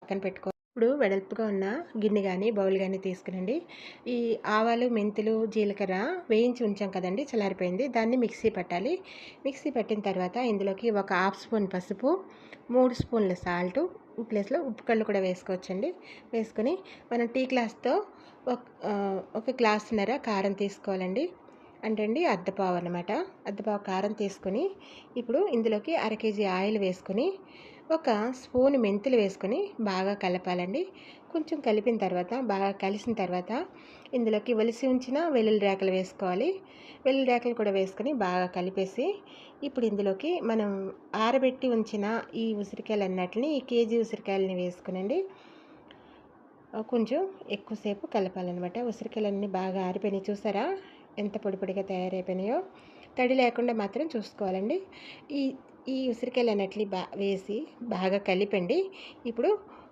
పక్కన పెట్టుకో. ఇప్పుడు వెడల్పుగా ఉన్న గిన్నె కానీ బౌల్ కానీ తీసుకునండి. ఈ ఆవాలు, మెంతులు, జీలకర్ర వేయించి ఉంచాం కదండి, చల్లారిపోయింది. దాన్ని మిక్సీ పట్టాలి. మిక్సీ పట్టిన తర్వాత ఇందులోకి ఒక హాఫ్ స్పూన్ పసుపు, 3 స్పూన్ల సాల్టు, ప్లేస్లో ఉప్పు కళ్ళు కూడా వేసుకోవచ్చండి. వేసుకొని మనం టీ గ్లాస్తో ఒక గ్లాసున్నర కారం తీసుకోవాలండి. అంటే అండి అద్దపావు అనమాట. అద్దపావు కారం తీసుకొని ఇప్పుడు ఇందులోకి అర కేజీ ఆయిల్ వేసుకొని ఒక స్పూన్ మెంతులు వేసుకొని బాగా కలపాలండి. కొంచెం కలిపిన తర్వాత బాగా కలిసిన తర్వాత ఇందులోకి ఒలిసి ఉంచిన వెల్లుల్లి రేకలు వేసుకోవాలి. వెల్లుల్లి రేకలు కూడా వేసుకొని బాగా కలిపేసి ఇప్పుడు ఇందులోకి మనం ఆరబెట్టి ఉంచిన ఈ ఉసిరికాయలు అన్నట్లని, ఈ కేజీ ఉసిరికాయలని వేసుకునండి కొంచెం ఎక్కువసేపు కలపాలన్నమాట. ఉసిరికాయలన్నీ బాగా ఆరిపోయినాయి, చూసారా ఎంత పొడి పొడిగా తయారైపోయినాయో. తడి లేకుండా మాత్రం చూసుకోవాలండి. ఈ ఈ ఉసిరికాయలు అన్నట్లు వేసి బాగా కలిపండి. ఇప్పుడు